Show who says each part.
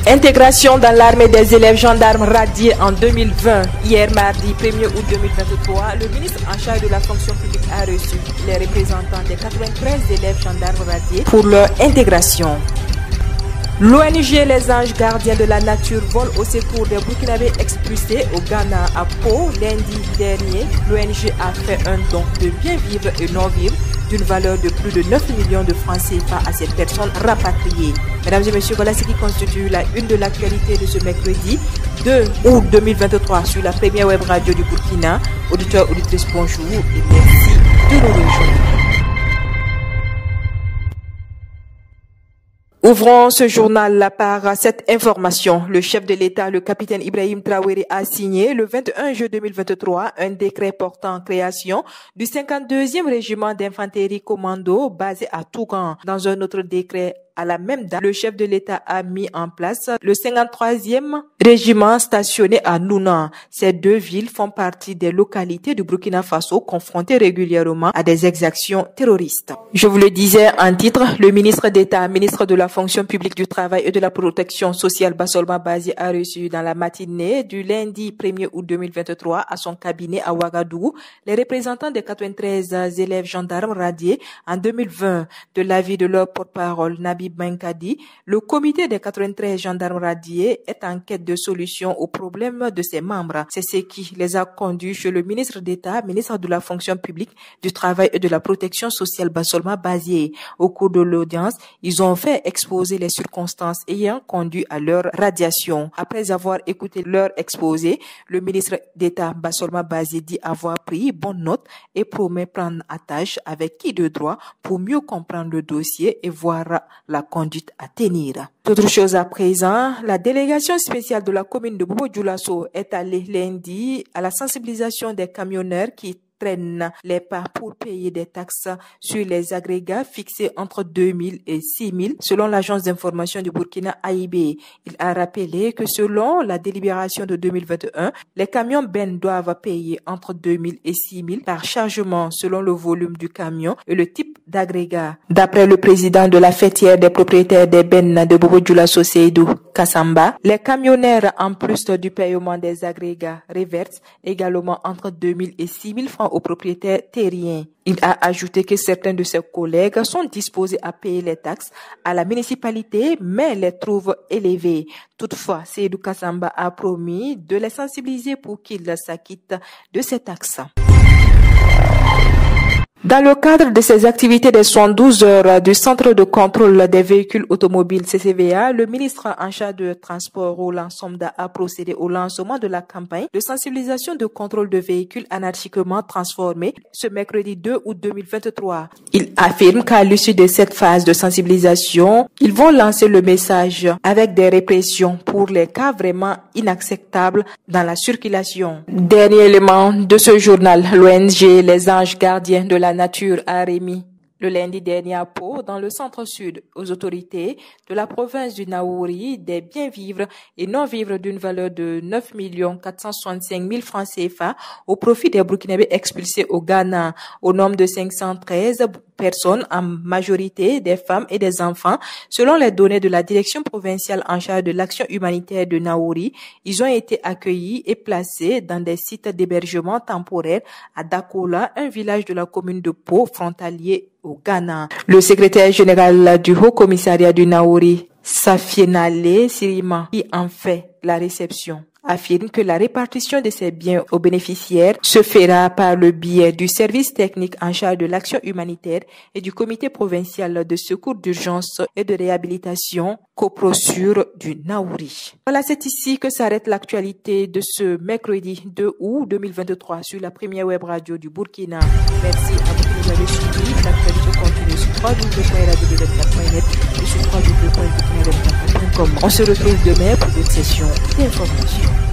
Speaker 1: Intégration dans l'armée des élèves gendarmes radiés en 2020. Hier mardi 1er août 2023, le ministre en charge de la fonction publique a reçu les représentants des 93 élèves gendarmes radiés pour leur intégration. L'ONG Les Anges Gardiens de la Nature vole au secours des Burkinabés expulsés au Ghana à Pau lundi dernier. L'ONG a fait un don de bien vivre et non vivre d'une valeur de plus de 9 millions de francs CFA à ces personnes rapatriées. Mesdames et messieurs, voilà ce qui constitue la une de l'actualité de ce mercredi 2 août 2023 sur la première web radio du Burkina. Auditeurs, auditrices, bonjour et merci de nous rejoindre. Ouvrons ce journal par cette information. Le chef de l'État, le capitaine Ibrahim Traoré, a signé le 21 juin 2023 un décret portant création du 52e régiment d'infanterie commando basé à Tougan. Dans un autre décret, à la même date, le chef de l'État a mis en place le 53e régiment stationné à Nouna. Ces deux villes font partie des localités du Burkina Faso confrontées régulièrement à des exactions terroristes. Je vous le disais en titre, le ministre d'État, ministre de la fonction publique du travail et de la protection sociale, Bassolma Bazi, a reçu dans la matinée du lundi 1er août 2023 à son cabinet à Ouagadougou les représentants des 93 élèves gendarmes radiés en 2020. De l'avis de leur porte-parole, Nabi Bankadi, le comité des 93 gendarmes radiés est en quête de solutions aux problèmes de ses membres. C'est ce qui les a conduits chez le ministre d'État, ministre de la fonction publique, du travail et de la protection sociale, Bassolma Bazié. Au cours de l'audience, ils ont fait exposer les circonstances ayant conduit à leur radiation. Après avoir écouté leur exposé, le ministre d'État, Bassolma Bazié, dit avoir pris bonne note et promet prendre attache avec qui de droit pour mieux comprendre le dossier et voir la conduite à tenir. Autre chose à présent, la délégation spéciale de la commune de Bobo-Dioulasso est allée lundi à la sensibilisation des camionneurs qui traînent les pas pour payer des taxes sur les agrégats fixés entre 2000 et 6000 selon l'agence d'information du Burkina AIB. Il a rappelé que selon la délibération de 2021, les camions bennes doivent payer entre 2000 et 6000 par chargement selon le volume du camion et le type d'agrégat. D'après le président de la fêtière des propriétaires des bennes de Bobo-Dioulasso, Seydou Kassamba, les camionneurs, en plus du paiement des agrégats, reversent également entre 2000 et 6000 francs aux propriétaires terriens. Il a ajouté que certains de ses collègues sont disposés à payer les taxes à la municipalité, mais les trouvent élevées. Toutefois, Seydou Kassamba a promis de les sensibiliser pour qu'ils s'acquittent de ces taxes. Dans le cadre de ses activités des 112 heures du Centre de contrôle des véhicules automobiles CCVA, le ministre en charge de transport Roland Somda a procédé au lancement de la campagne de sensibilisation de contrôle de véhicules anarchiquement transformés ce mercredi 2 août 2023. Il affirme qu'à l'issue de cette phase de sensibilisation, ils vont lancer le message avec des répressions pour les cas vraiment inacceptables dans la circulation. Dernier élément de ce journal, l'ONG Les Anges Gardiens de la Nature a remis le lundi dernier à Pau, dans le centre-sud, aux autorités de la province du Naouri, des biens vivres et non-vivres d'une valeur de 9 465 000 francs CFA au profit des Burkinabés expulsés au Ghana. Au nombre de 513 personnes, en majorité des femmes et des enfants, selon les données de la direction provinciale en charge de l'action humanitaire de Naouri, ils ont été accueillis et placés dans des sites d'hébergement temporaire à Dakola, un village de la commune de Pau, frontalier au Ghana. Le secrétaire général du Haut Commissariat du Naouri, Safienale Sirima, qui en fait la réception, affirme que la répartition de ces biens aux bénéficiaires se fera par le biais du service technique en charge de l'action humanitaire et du comité provincial de secours d'urgence et de réhabilitation Coprosur du Naouri. Voilà, c'est ici que s'arrête l'actualité de ce mercredi 2 août 2023 sur la première web radio du Burkina. Merci à vous qui nous avez suivis. L'actualité continue sur www.radio24.net et sur www.burkina24.com. On se retrouve demain pour d'autres sessions d'information.